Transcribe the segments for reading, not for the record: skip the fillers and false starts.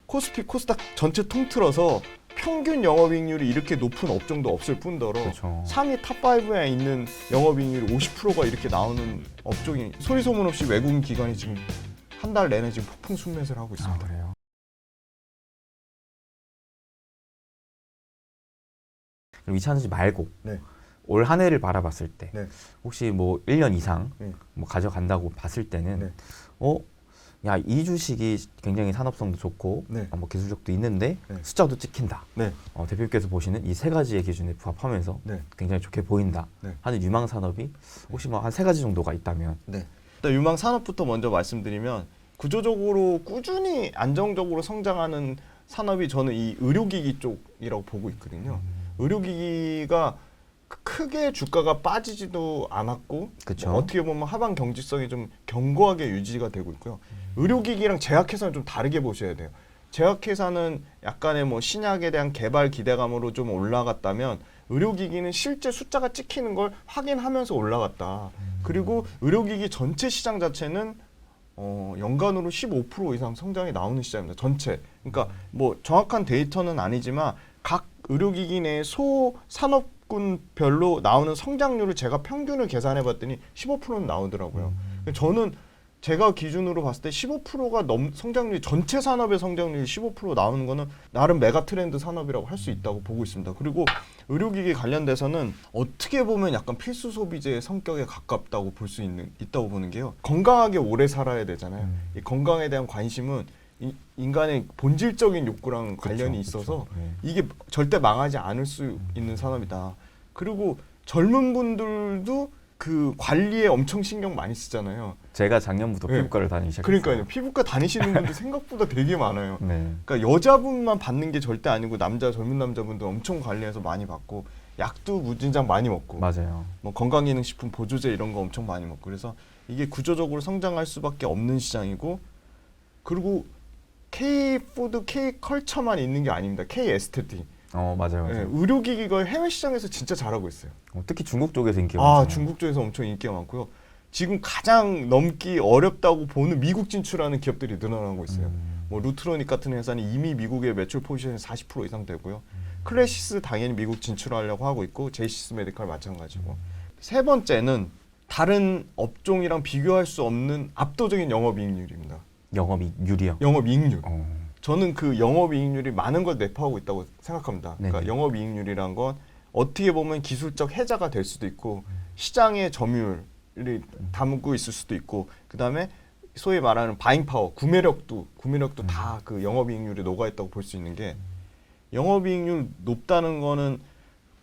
코스피 코스닥 전체 통틀어서 평균 영업이익률이 이렇게 높은 업종도 없을 뿐더러 그쵸. 상위 탑5에 있는 영업이익률이 50%가 이렇게 나오는 업종이 소리 소문 없이 외국인 기관이 지금 한 달 내내 지금 폭풍 순매수를 하고 있습니다. 그래요? 그럼 2020 말고 네. 올 한 해를 바라봤을 때 네. 혹시 뭐 1년 이상 네. 뭐 가져간다고 봤을 때는 네. 야, 이 주식이 굉장히 산업성도 좋고 네. 뭐 기술력도 있는데 네. 숫자도 찍힌다. 네. 대표님께서 보시는 이 세 가지의 기준에 부합하면서 네. 굉장히 좋게 보인다 네. 하는 유망 산업이 혹시 뭐 한 세 가지 정도가 있다면. 네. 일단 유망 산업부터 먼저 말씀드리면 구조적으로 꾸준히 안정적으로 성장하는 산업이 저는 이 의료기기 쪽이라고 보고 있거든요. 의료기기가 크게 주가가 빠지지도 않았고 그쵸. 뭐 어떻게 보면 하방 경직성이 좀 견고하게 유지가 되고 있고요. 의료기기랑 제약회사는 좀 다르게 보셔야 돼요. 제약회사는 약간의 뭐 신약에 대한 개발 기대감으로 좀 올라갔다면 의료기기는 실제 숫자가 찍히는 걸 확인하면서 올라갔다. 그리고 의료기기 전체 시장 자체는 연간으로 15% 이상 성장이 나오는 시장입니다. 전체. 그러니까 뭐 정확한 데이터는 아니지만 각 의료기기 내 소산업군별로 나오는 성장률을 제가 평균을 계산해 봤더니 15%는 나오더라고요. 저는 제가 기준으로 봤을 때 15%가 성장률이 전체 산업의 성장률이 15% 나오는 거는 나름 메가 트렌드 산업이라고 할 수 있다고 보고 있습니다. 그리고 의료기기 관련돼서는 어떻게 보면 약간 필수 소비재의 성격에 가깝다고 볼 수 있다고 보는 게요. 건강하게 오래 살아야 되잖아요. 이 건강에 대한 관심은 인간의 본질적인 욕구랑 관련이 있어서 네. 이게 절대 망하지 않을 수 있는 산업이다. 그리고 젊은 분들도 그 관리에 엄청 신경 많이 쓰잖아요. 제가 작년부터 네. 피부과를 다니기 시작했어요. 그러니까요. 피부과 다니시는 분들 생각보다 되게 많아요. 네. 그러니까 여자분만 받는 게 절대 아니고 젊은 남자분들 엄청 관리해서 많이 받고 약도 무진장 많이 먹고 맞아요. 뭐 건강기능식품 보조제 이런 거 엄청 많이 먹고 그래서 이게 구조적으로 성장할 수밖에 없는 시장이고 그리고 K-푸드, K-컬처만 있는 게 아닙니다. K-에스테틱. 맞아요. 네, 의료기기가 해외 시장에서 진짜 잘하고 있어요. 특히 중국 쪽에서 인기가 많잖아요. 중국 쪽에서 엄청 인기가 많고요. 지금 가장 넘기 어렵다고 보는 미국 진출하는 기업들이 늘어나고 있어요. 뭐 루트로닉 같은 회사는 이미 미국의 매출 포지션이 40% 이상 되고요. 클래시스 당연히 미국 진출하려고 하고 있고 제이시스 메디칼 마찬가지고. 세 번째는 다른 업종이랑 비교할 수 없는 압도적인 영업이익률입니다. 영업이익률이요? 영업이익률. 저는 그 영업이익률이 많은 걸 내포하고 있다고 생각합니다. 그러니까 네네. 영업이익률이란 건 어떻게 보면 기술적 해자가 될 수도 있고 시장의 점유율이 담고 있을 수도 있고 그다음에 소위 말하는 바잉 파워, 구매력도 다 그 영업이익률에 녹아 있다고 볼 수 있는 게 영업이익률 높다는 거는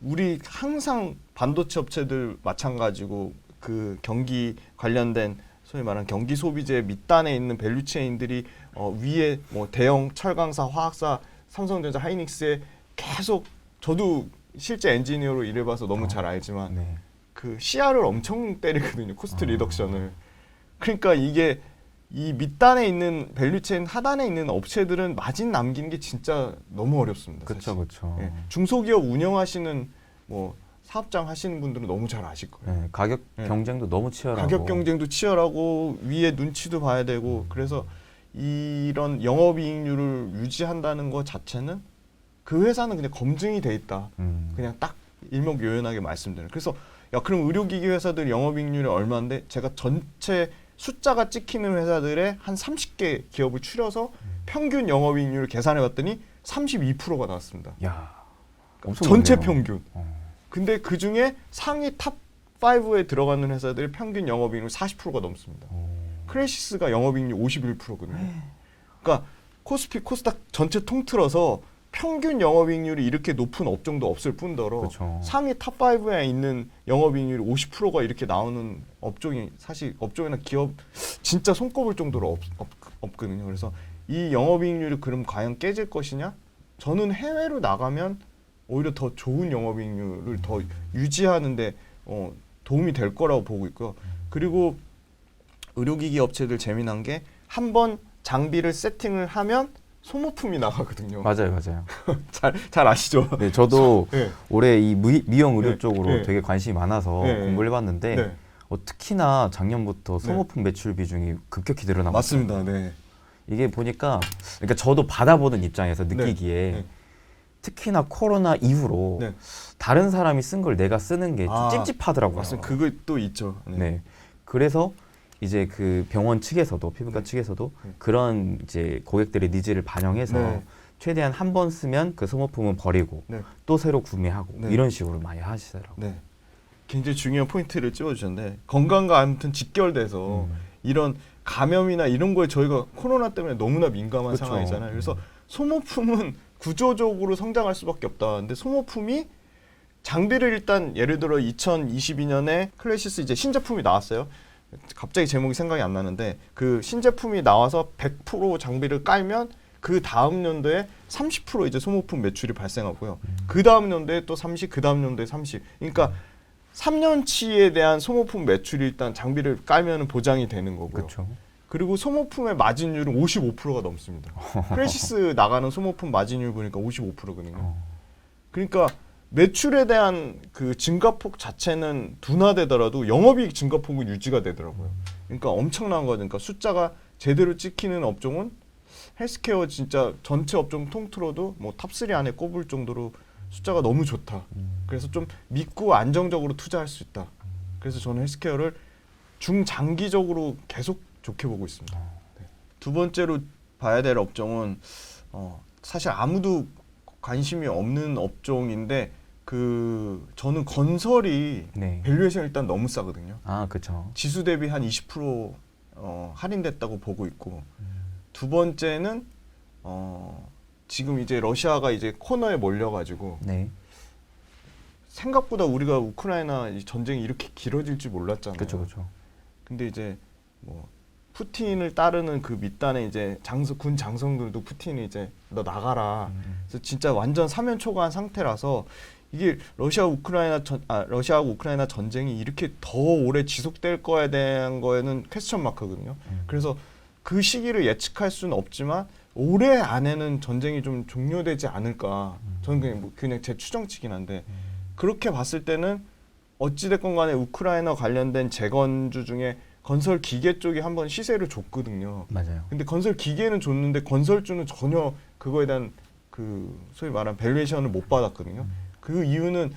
우리 항상 반도체 업체들 마찬가지고 그 경기 관련된 소위 말하는 경기 소비재 밑단에 있는 밸류체인들이 위에 뭐 대형 철강사, 화학사, 삼성전자, 하이닉스에 계속 저도 실제 엔지니어로 일해봐서 너무 잘 알지만 네. 그 CR을 엄청 때리거든요. 코스트 리덕션을. 그러니까 이게 이 밑단에 있는 밸류체인 하단에 있는 업체들은 마진 남기는 게 진짜 너무 어렵습니다. 그렇죠, 사실. 그렇죠. 예, 중소기업 운영하시는 뭐 사업장 하시는 분들은 너무 잘 아실 거예요. 네, 가격 네. 경쟁도 너무 치열하고. 가격 경쟁도 치열하고 위에 눈치도 봐야 되고 그래서 이런 영업이익률을 유지한다는 것 자체는 그 회사는 그냥 검증이 돼 있다. 그냥 딱 일목요연하게 말씀드려요. 그래서 야 그럼 의료기기 회사들 영업이익률이 얼마인데 제가 전체 숫자가 찍히는 회사들의 한 30개 기업을 추려서 평균 영업이익률을 계산해봤더니 32%가 나왔습니다. 야, 엄청 전체 높네요. 평균. 근데 그 중에 상위 탑5에 들어가는 회사들의 평균 영업이익률 40%가 넘습니다. 크레시스가 영업이익률 51%거든요. 그러니까 코스피 코스닥 전체 통틀어서 평균 영업이익률이 이렇게 높은 업종도 없을 뿐더러 그쵸. 상위 탑5에 있는 영업이익률이 50%가 이렇게 나오는 업종이 사실 업종이나 기업 진짜 손꼽을 정도로 없거든요. 그래서 이 영업이익률이 그럼 과연 깨질 것이냐? 저는 해외로 나가면 오히려 더 좋은 영업이익률을 더 유지하는데 도움이 될 거라고 보고 있고요. 그리고 의료기기 업체들 재미난 게 한 번 장비를 세팅을 하면 소모품이 나가거든요. 맞아요. 잘 아시죠? 네, 저도 네. 올해 이 미용 의료 네. 쪽으로 네. 되게 관심이 많아서 네. 공부를 해봤는데 네. 특히나 작년부터 소모품 매출 비중이 급격히 늘어나고 맞습니다. 네. 이게 보니까 그러니까 저도 받아보는 입장에서 느끼기에 네. 특히나 코로나 이후로 네. 다른 사람이 쓴 걸 내가 쓰는 게 좀 아, 찝찝하더라고요. 맞습니다. 그거 또 있죠. 네. 그래서 이제 그 병원 측에서도 피부과 네. 측에서도 네. 그런 이제 고객들의 니즈를 반영해서 네. 최대한 한 번 쓰면 그 소모품은 버리고 네. 또 새로 구매하고 네. 이런 식으로 많이 하시더라고요. 네. 굉장히 중요한 포인트를 찝어주셨는데 건강과 아무튼 직결돼서 이런 감염이나 이런 거에 저희가 코로나 때문에 너무나 민감한 그쵸. 상황이잖아요. 그래서 소모품은 구조적으로 성장할 수밖에 없다. 근데 소모품이 장비를 일단 예를 들어 2022년에 클래시스 이제 신제품이 나왔어요. 갑자기 제목이 생각이 안 나는데 그 신제품이 나와서 100% 장비를 깔면 그 다음 연도에 30% 이제 소모품 매출이 발생하고요. 그 다음 연도에 또 30, 그 다음 연도에 30. 그러니까 3년치에 대한 소모품 매출이 일단 장비를 깔면 보장이 되는 거고요. 그렇죠. 그리고 소모품의 마진율은 55%가 넘습니다. 크래시스 나가는 소모품 마진율 보니까 55%거든요. 그러니까 매출에 대한 그 증가폭 자체는 둔화되더라도 영업이익 증가폭은 유지가 되더라고요. 그러니까 엄청난 거죠. 그러니까 숫자가 제대로 찍히는 업종은 헬스케어 진짜 전체 업종 통틀어도 뭐 탑3 안에 꼽을 정도로 숫자가 너무 좋다. 그래서 좀 믿고 안정적으로 투자할 수 있다. 그래서 저는 헬스케어를 중장기적으로 계속 좋게 보고 있습니다. 네. 두 번째로 봐야 될 업종은 사실 아무도 관심이 없는 업종인데 그 저는 건설이 네. 밸류에이션 일단 너무 싸거든요. 아, 그렇죠. 지수 대비 한 20% 할인됐다고 보고 있고 두 번째는 지금 이제 러시아가 이제 코너에 몰려가지고 네. 생각보다 우리가 우크라이나 이 전쟁이 이렇게 길어질 줄 몰랐잖아요. 그렇죠. 그렇죠. 근데 이제 뭐 푸틴을 따르는 그 밑단에 이제 군 장성들도 푸틴이 이제 너 나가라. 그래서 진짜 완전 사면초가한 상태라서 이게 러시아하고 우크라이나 전쟁이 이렇게 더 오래 지속될 거에 대한 거에는 퀘스천 마크거든요. 그래서 그 시기를 예측할 수는 없지만 올해 안에는 전쟁이 좀 종료되지 않을까. 저는 그냥 제 추정치긴 한데 그렇게 봤을 때는 어찌됐건 간에 우크라이나 관련된 재건주 중에 건설 기계 쪽이 한번 시세를 줬거든요. 맞아요. 근데 건설 기계는 줬는데 건설주는 전혀 그거에 대한 그 소위 말하는 밸류에이션을 못 받았거든요. 그 이유는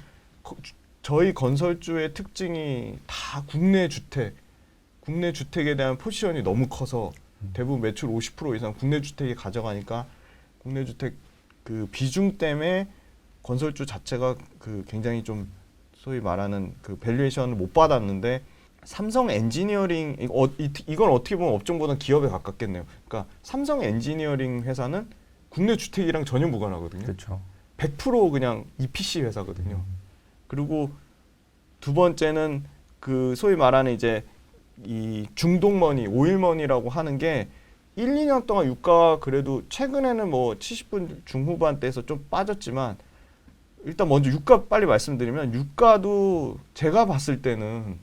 저희 건설주의 특징이 다 국내 주택에 대한 포지션이 너무 커서 대부분 매출 50% 이상 국내 주택이 가져가니까 국내 주택 그 비중 때문에 건설주 자체가 그 굉장히 좀 소위 말하는 그 밸류에이션을 못 받았는데 삼성 엔지니어링 이건 어떻게 보면 업종보다 기업에 가깝겠네요. 그러니까 삼성 엔지니어링 회사는 국내 주택이랑 전혀 무관하거든요. 그렇죠. 100% 그냥 EPC 회사거든요. 그리고 두 번째는 그 소위 말하는 이제 이 중동머니, 오일머니라고 하는 게 1, 2년 동안 유가가 그래도 최근에는 뭐 70분 중후반대에서 좀 빠졌지만 일단 먼저 유가 빨리 말씀드리면 유가도 제가 봤을 때는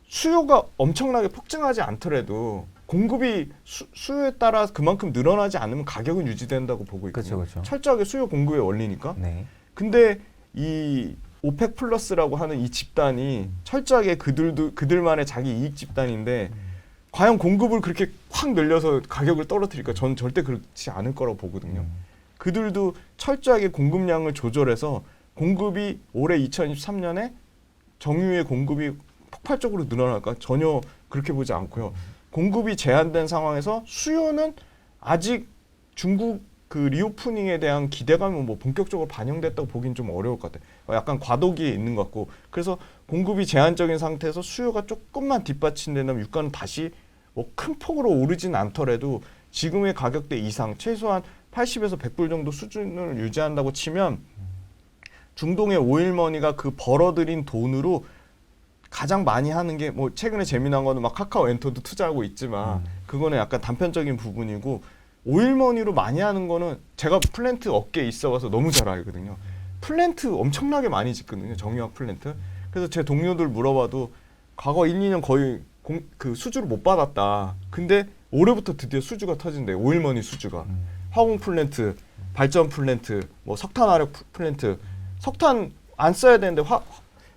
수요가 엄청나게 폭증하지 않더라도 공급이 수요에 따라 그만큼 늘어나지 않으면 가격은 유지된다고 보고 있거든요. 그렇죠. 철저하게 수요 공급의 원리니까. 네. 근데 이 오펙 플러스라고 하는 이 집단이 철저하게 그들만의 자기 이익 집단인데 과연 공급을 그렇게 확 늘려서 가격을 떨어뜨릴까? 저는 절대 그렇지 않을 거라고 보거든요. 그들도 철저하게 공급량을 조절해서 공급이 올해 2023년에 정유의 공급이 폭발적으로 늘어날까? 전혀 그렇게 보지 않고요. 공급이 제한된 상황에서 수요는 아직 중국 그 리오프닝에 대한 기대감은 뭐 본격적으로 반영됐다고 보긴 좀 어려울 것 같아요. 약간 과도기에 있는 것 같고 그래서 공급이 제한적인 상태에서 수요가 조금만 뒷받침된다면 유가는 다시 뭐 큰 폭으로 오르진 않더라도 지금의 가격대 이상 최소한 80에서 100불 정도 수준을 유지한다고 치면 중동의 오일머니가 그 벌어들인 돈으로 가장 많이 하는 게 뭐 최근에 재미난 거는 막 카카오 엔터도 투자하고 있지만 그거는 약간 단편적인 부분이고 오일머니로 많이 하는 거는 제가 플랜트 업계에 있어가서 너무 잘 알거든요. 플랜트 엄청나게 많이 짓거든요. 정유학 플랜트. 그래서 제 동료들 물어봐도 과거 1, 2년 거의 그 수주를 못 받았다. 근데 올해부터 드디어 수주가 터진대. 오일머니 수주가. 화공 플랜트, 발전 플랜트, 뭐 석탄 화력 플랜트. 석탄 안 써야 되는데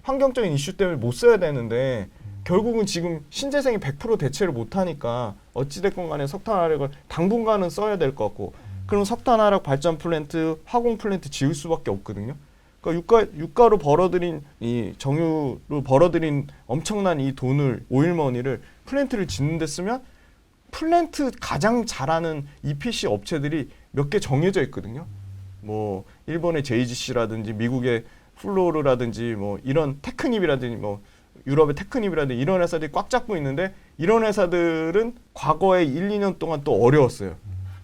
환경적인 이슈 때문에 못 써야 되는데 결국은 지금 신재생이 100% 대체를 못 하니까 어찌됐건 간에 석탄 화력을 당분간은 써야 될 것 같고 그럼 석탄 화력 발전 플랜트, 화공 플랜트 지을 수밖에 없거든요. 그러니까 유가로 벌어들인 이 정유로 벌어들인 엄청난 이 돈을 오일머니를 플랜트를 짓는 데 쓰면 플랜트 가장 잘하는 EPC 업체들이 몇 개 정해져 있거든요. 뭐 일본의 JGC라든지 미국의 플로르라든지 뭐 이런 테크닙이라든지 뭐 유럽의 테크닙이라든지 이런 회사들이 꽉 잡고 있는데 이런 회사들은 과거에 1, 2년 동안 또 어려웠어요.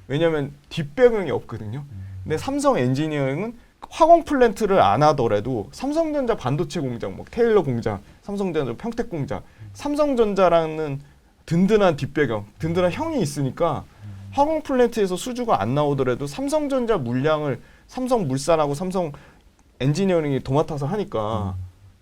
왜냐하면 뒷배경이 없거든요. 근데 삼성 엔지니어링은 화공 플랜트를 안 하더라도 삼성전자 반도체 공장, 뭐 테일러 공장, 삼성전자 평택 공장, 삼성전자라는 든든한 뒷배경, 든든한 형이 있으니까 화공 플랜트에서 수주가 안 나오더라도 삼성전자 물량을 삼성물산하고 삼성 엔지니어링이 도맡아서 하니까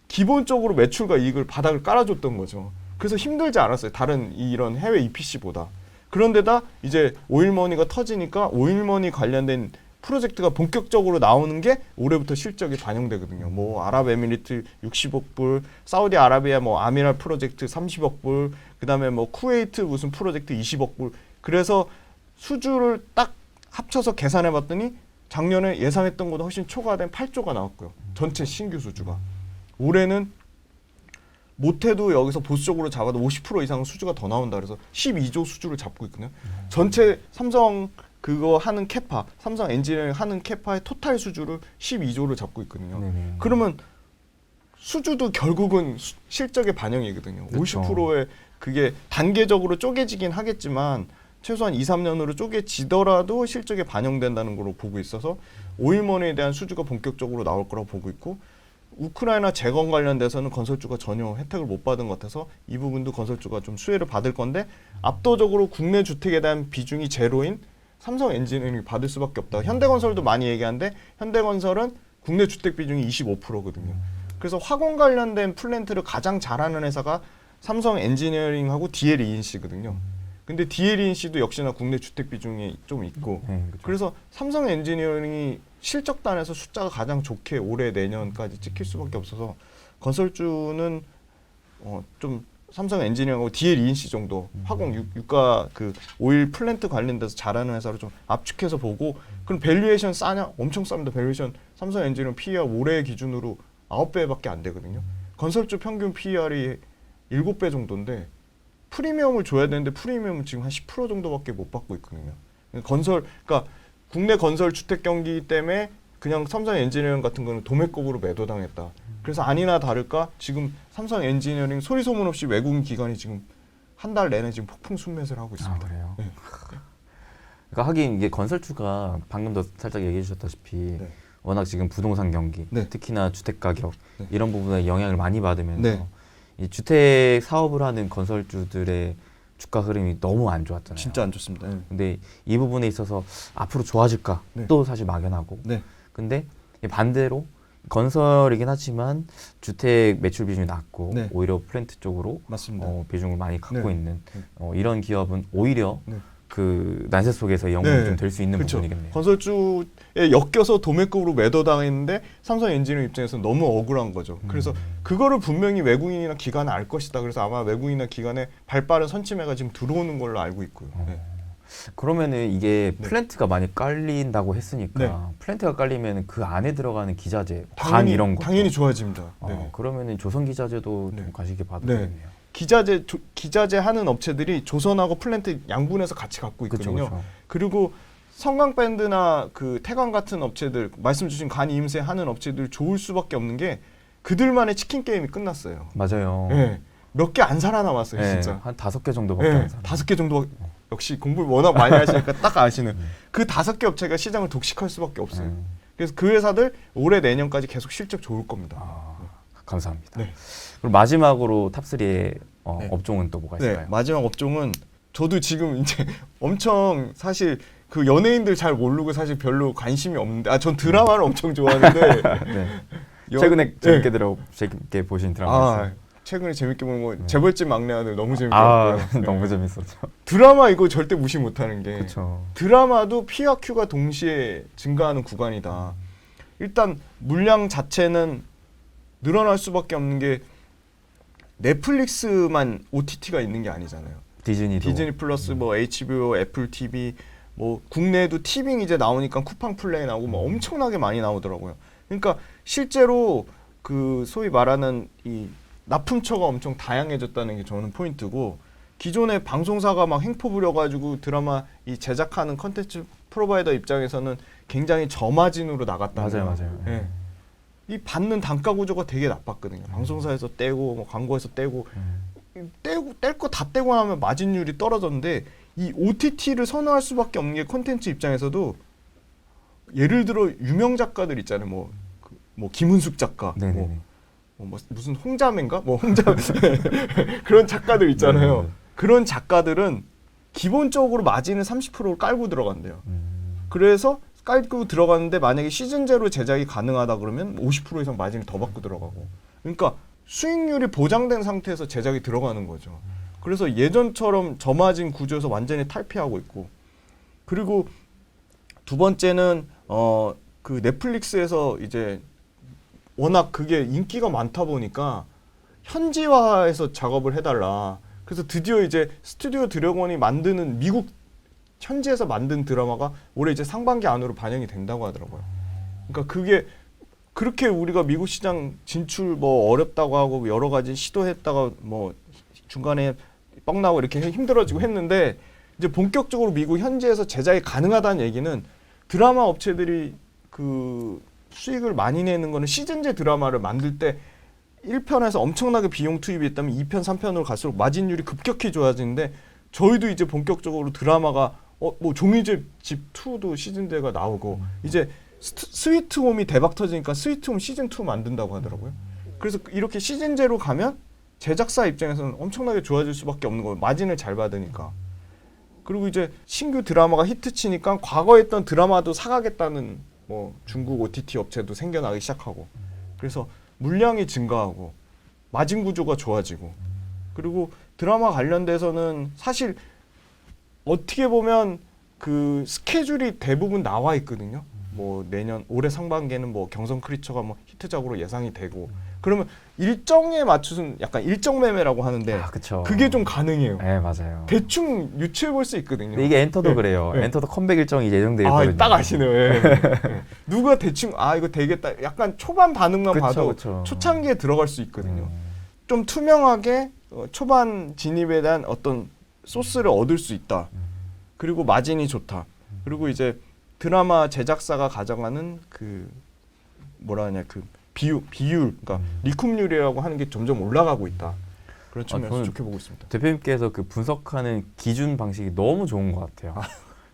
기본적으로 매출과 이익을 바닥을 깔아줬던 거죠. 그래서 힘들지 않았어요. 다른 이런 해외 EPC보다. 그런데다 이제 오일머니가 터지니까 오일머니 관련된 프로젝트가 본격적으로 나오는 게 올해부터 실적이 반영되거든요. 뭐 아랍에미리트 60억 불, 사우디아라비아 뭐 아미랄 프로젝트 30억 불, 그다음에 뭐 쿠웨이트 무슨 프로젝트 20억 불. 그래서 수주를 딱 합쳐서 계산해 봤더니 작년에 예상했던 것보다 훨씬 초과된 8조가 나왔고요. 전체 신규 수주가. 올해는 못해도 여기서 보수적으로 잡아도 50% 이상 수주가 더 나온다 그래서 12조 수주를 잡고 있거든요. 전체 삼성 그거 하는 캐파, 삼성 엔지니어링 하는 캐파의 토탈 수주를 12조를 잡고 있거든요. 네네. 그러면 수주도 결국은 실적의 반영이거든요. 그렇죠. 50%의 그게 단계적으로 쪼개지긴 하겠지만 최소한 2, 3년으로 쪼개지더라도 실적에 반영된다는 걸로 보고 있어서 오일머니에 대한 수주가 본격적으로 나올 거라고 보고 있고 우크라이나 재건 관련돼서는 건설주가 전혀 혜택을 못 받은 것 같아서 이 부분도 건설주가 좀 수혜를 받을 건데 압도적으로 국내 주택에 대한 비중이 제로인 삼성 엔지니어링이 받을 수밖에 없다. 현대건설도 많이 얘기하는데 현대건설은 국내 주택 비중이 25%거든요. 그래서 화공 관련된 플랜트를 가장 잘하는 회사가 삼성 엔지니어링하고 DLENC거든요. 근데 DLENC도 역시나 국내 주택 비중이 좀 있고 그렇죠. 그래서 삼성 엔지니어링이 실적단에서 숫자가 가장 좋게 올해 내년까지 찍힐 수밖에 없어서 건설주는 좀 삼성 엔지니어링하고 DLENC 정도 화공 유가 그 오일 플랜트 관련돼서 잘하는 회사로 좀 압축해서 보고 그럼 밸류에이션 싸냐? 엄청 쌉니다. 밸류에이션 삼성 엔지니어링 PER 올해 기준으로 9배밖에 안 되거든요. 건설주 평균 PER이 7배 정도인데 프리미엄을 줘야 되는데 프리미엄은 지금 한 10% 정도밖에 못 받고 있거든요. 그러니까 국내 건설 주택 경기 때문에 그냥 삼성 엔지니어링 같은 거는 도매급으로 매도당했다. 그래서 아니나 다를까 지금 삼성 엔지니어링 소리 소문 없이 외국인 기관이 지금 한 달 내내 지금 폭풍 순매수를 하고 있습니다. 아, 그래요? 네. 그러니까 하긴 이게 건설주가 방금도 살짝 얘기해 주셨다시피 네. 워낙 지금 부동산 경기, 네. 특히나 주택 가격 네. 이런 부분에 영향을 많이 받으면서 네. 이 주택 사업을 하는 건설주들의 주가 흐름이 너무 안 좋았잖아요. 진짜 안 좋습니다. 네. 근데 이 부분에 있어서 앞으로 좋아질까 네. 또 사실 막연하고. 네. 근데 반대로 건설이긴 하지만 주택 매출 비중이 낮고 네. 오히려 플랜트 쪽으로 맞습니다. 비중을 많이 갖고 네. 있는 네. 이런 기업은 오히려 네. 그 난세 속에서 영웅이 네. 좀 될 수 있는 그렇죠. 부분이겠네요. 건설주에 엮여서 도매급으로 매도당했는데 삼성 엔지니어링 입장에서 너무 억울한 거죠. 그래서 그거를 분명히 외국인이나 기관은 알 것이다. 그래서 아마 외국인이나 기관의 발빠른 선침해가 지금 들어오는 걸로 알고 있고요. 네. 그러면은 이게 네. 플랜트가 많이 깔린다고 했으니까 네. 플랜트가 깔리면 그 안에 들어가는 기자재, 관 이런 거 당연히 좋아집니다. 네. 그러면은 조선 기자재도 네. 좀 가시게 봐도 네. 되겠네요. 기자재 하는 업체들이 조선하고 플랜트 양분해서 같이 갖고 있거든요. 그렇죠. 그리고 성강밴드나 그 태광 같은 업체들 말씀 주신 간 이음새 하는 업체들 좋을 수밖에 없는 게 그들만의 치킨 게임이 끝났어요. 맞아요. 네. 몇 개 안 살아남았어요, 네, 진짜. 한 5개 정도밖에 네, 안 살아요. 5개 정도 역시 공부를 워낙 많이 하시니까 딱 아시는 그 5개 업체가 시장을 독식할 수밖에 없어요. 그래서 그 회사들 올해 내년까지 계속 실적 좋을 겁니다. 감사합니다. 네. 그리고 마지막으로 탑3의 네. 업종은 또 뭐가 네, 있을까요? 마지막 업종은 저도 지금 이제 엄청 사실 그 연예인들 잘 모르고 사실 별로 관심이 없는데 전 드라마를 엄청 좋아하는데 네. 최근에 재밌게 보신 드라마 있어요? 최근에 재밌게 본 거 재벌집 막내 아들 너무 재밌게 아, 봤고요. 네. 너무 재밌었죠. 드라마 이거 절대 무시 못하는 게 그렇죠. 드라마도 P와 Q가 동시에 증가하는 구간이다. 일단 물량 자체는 늘어날 수밖에 없는 게 넷플릭스만 OTT가 있는 게 아니잖아요. 디즈니도. 디즈니 플러스 뭐 HBO, 애플 TV 뭐 국내에도 티빙 이제 나오니까 쿠팡 플레이 나오고 뭐 엄청나게 많이 나오더라고요. 그러니까 실제로 그 소위 말하는 이 납품처가 엄청 다양해졌다는 게 저는 포인트고, 기존의 방송사가 막 횡포 부려가지고 드라마 이 제작하는 컨텐츠 프로바이더 입장에서는 굉장히 저마진으로 나갔다는 맞아요, 거예요. 맞아요. 예. 이 받는 단가 구조가 되게 나빴거든요. 방송사에서 떼고 뭐 광고에서 떼고 뗄 거 다 떼고 나면 마진율이 떨어졌는데, 이 OTT를 선호할 수밖에 없는 게 콘텐츠 입장에서도 예를 들어 유명 작가들 있잖아요. 뭐 김은숙 작가, 네네네. 뭐 무슨 홍자매인가? 뭐 홍자 그런 작가들 있잖아요. 네네네. 그런 작가들은 기본적으로 마진을 30%를 깔고 들어간대요. 그래서 깔고 들어가는데 만약에 시즌제로 제작이 가능하다 그러면 50% 이상 마진을 더 받고 들어가고, 그러니까 수익률이 보장된 상태에서 제작이 들어가는 거죠. 그래서 예전처럼 저마진 구조에서 완전히 탈피하고 있고, 그리고 두 번째는 그 넷플릭스에서 이제 워낙 그게 인기가 많다 보니까 현지화해서 작업을 해달라. 그래서 드디어 이제 스튜디오 드래곤이 만드는 미국 현지에서 만든 드라마가 올해 이제 상반기 안으로 반영이 된다고 하더라고요. 그러니까 그게 그렇게 우리가 미국 시장 진출 뭐 어렵다고 하고 여러 가지 시도했다가 뭐 중간에 뻥 나고 이렇게 힘들어지고 했는데, 이제 본격적으로 미국 현지에서 제작이 가능하다는 얘기는 드라마 업체들이 그 수익을 많이 내는 거는 시즌제 드라마를 만들 때 1편에서 엄청나게 비용 투입이 있다면 2편, 3편으로 갈수록 마진율이 급격히 좋아지는데, 저희도 이제 본격적으로 드라마가 뭐 종이집 집 2도 시즌제가 나오고 이제 스위트홈이 대박 터지니까 스위트홈 시즌 2 만든다고 하더라고요. 그래서 이렇게 시즌제로 가면 제작사 입장에서는 엄청나게 좋아질 수밖에 없는 거예요. 마진을 잘 받으니까. 그리고 이제 신규 드라마가 히트치니까 과거에 했던 드라마도 사가겠다는 뭐 중국 OTT 업체도 생겨나기 시작하고, 그래서 물량이 증가하고 마진 구조가 좋아지고, 그리고 드라마 관련돼서는 사실 어떻게 보면 그 스케줄이 대부분 나와 있거든요. 뭐 내년 올해 상반기에는 뭐 경성 크리처가 뭐 히트작으로 예상이 되고, 그러면 일정에 맞춰서 약간 일정 매매라고 하는데 그쵸. 그게 좀 가능해요. 네, 맞아요. 대충 유추해 볼 수 있거든요. 근데 이게 엔터도 네. 그래요. 네. 엔터도 컴백 일정이 예정돼 있거든요. 딱 아시네요. 예. 누가 대충 이거 되겠다. 약간 초반 반응만 그쵸, 봐도 그쵸. 초창기에 들어갈 수 있거든요. 좀 투명하게 초반 진입에 대한 어떤 소스를 얻을 수 있다. 그리고 마진이 좋다. 그리고 이제 드라마 제작사가 가져가는 그 뭐라 하냐 그 비율 그러니까 리쿰률이라고 하는 게 점점 올라가고 있다. 그런 측면에서 저는 좋게 보고 있습니다. 대표님께서 그 분석하는 기준 방식이 너무 좋은 것 같아요.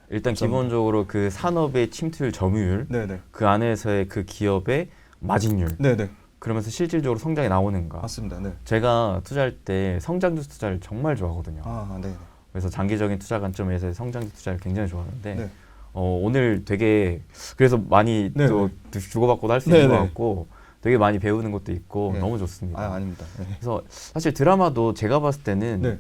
일단 기본적으로 그 산업의 침투율, 점유율, 네네. 그 안에서의 그 기업의 마진율, 네네. 그러면서 실질적으로 성장이 나오는가. 맞습니다. 네. 제가 투자할 때 성장주 투자를 정말 좋아하거든요. 네. 그래서 장기적인 투자 관점에서 성장주 투자를 굉장히 좋아하는데 네. 오늘 되게 그래서 많이 네네. 또 주고받고도 할 수 있는 것 네네. 같고 되게 많이 배우는 것도 있고 네. 너무 좋습니다. 아닙니다. 네. 그래서 사실 드라마도 제가 봤을 때는 네.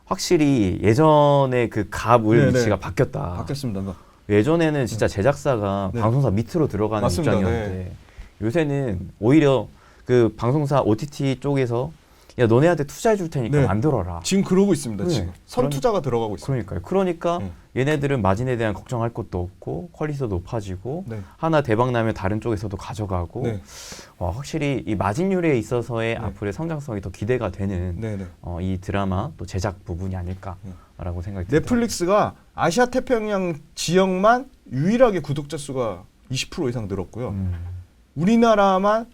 확실히 예전에 그 갑을 네네. 위치가 바뀌었다. 바뀌었습니다. 네. 예전에는 진짜 제작사가 네. 방송사 밑으로 들어가는 맞습니다. 입장이었는데 요새는 오히려 그 방송사 OTT 쪽에서 야 너네한테 투자해 줄 테니까 네. 만들어라. 지금 그러고 있습니다. 네. 지금 선투자가 들어가고 있습니다. 그러니까요. 그러니까 네. 얘네들은 마진에 대한 걱정할 것도 없고 퀄리티도 높아지고 네. 하나 대박 나면 다른 쪽에서도 가져가고 네. 확실히 이 마진율에 있어서의 네. 앞으로의 성장성이 더 기대가 되는 네네. 이 드라마 또 제작 부분이 아닐까라고 생각이 듭니다. 넷플릭스가 아시아 태평양 지역만 유일하게 구독자 수가 20% 이상 늘었고요. 우리나라만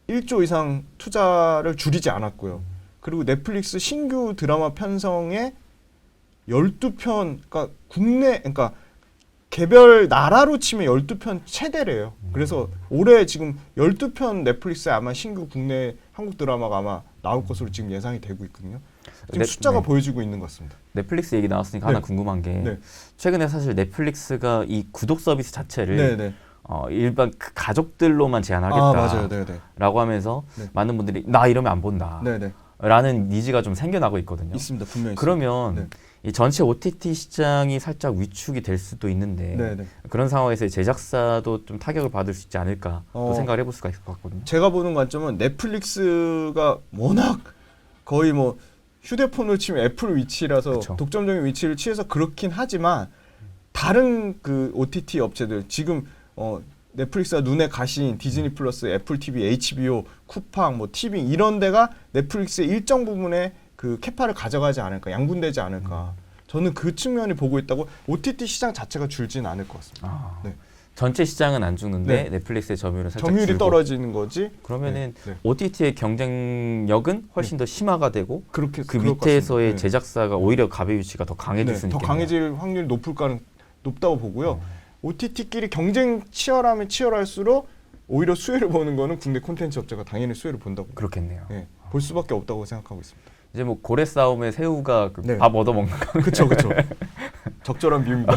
1조 이상 투자를 줄이지 않았고요. 그리고 넷플릭스 신규 드라마 편성에 12편, 그러니까 그러니까 개별 나라로 치면 12편 최대래요. 그래서 올해 지금 12편 넷플릭스에 아마 신규 국내 한국 드라마가 아마 나올 것으로 지금 예상이 되고 있거든요. 지금 숫자가 보여지고 있는 것 같습니다. 넷플릭스 얘기 나왔으니까 네. 하나 궁금한 게 네. 최근에 사실 넷플릭스가 이 구독 서비스 자체를 네네. 일반 그 가족들로만 제한하겠다라고 맞아요. 네네. 하면서 네. 많은 분들이 나 이러면 안 본다 네네. 라는 니즈가 좀 생겨나고 있거든요. 있습니다. 분명히 그러면 있습니다. 이 전체 OTT 시장이 살짝 위축이 될 수도 있는데 네네. 그런 상황에서 제작사도 좀 타격을 받을 수 있지 않을까 또 어. 생각을 해볼 수가 있을 것 같거든요. 제가 보는 관점은 넷플릭스가 워낙 거의 뭐 휴대폰으로 치면 애플 위치라서 그쵸. 독점적인 위치를 취해서 그렇긴 하지만 다른 그 OTT 업체들 지금 넷플릭스가 눈에 가신 디즈니 플러스, 애플 TV, HBO, 쿠팡, 뭐 티빙 이런 데가 넷플릭스의 일정 부분의 그 캐파를 가져가지 않을까, 양분되지 않을까. 저는 그 측면을 보고 있다고. OTT 시장 자체가 줄지는 않을 것 같습니다. 아, 네. 전체 시장은 안 죽는데 네. 넷플릭스의 점유율은 살짝 점유율이 줄고. 떨어지는 거지. 그러면은 네. OTT의 경쟁력은 훨씬 더 심화가 되고 그렇게 그 그럴 것 밑에서의 같습니다. 제작사가 오히려 갑의 위치가 더 강해질 네, 수 더 있겠네요. 강해질 확률이 높다고 보고요. OTT끼리 경쟁 치열하면 치열할수록 오히려 수혜를 보는 거는 국내 콘텐츠 업체가 당연히 수혜를 본다고. 그렇겠네요. 네, 볼 수밖에 없다고 생각하고 있습니다. 이제 뭐 고래 싸움에 새우가 그 네. 밥 얻어 먹는 거. 그렇죠. 적절한 비유입니다.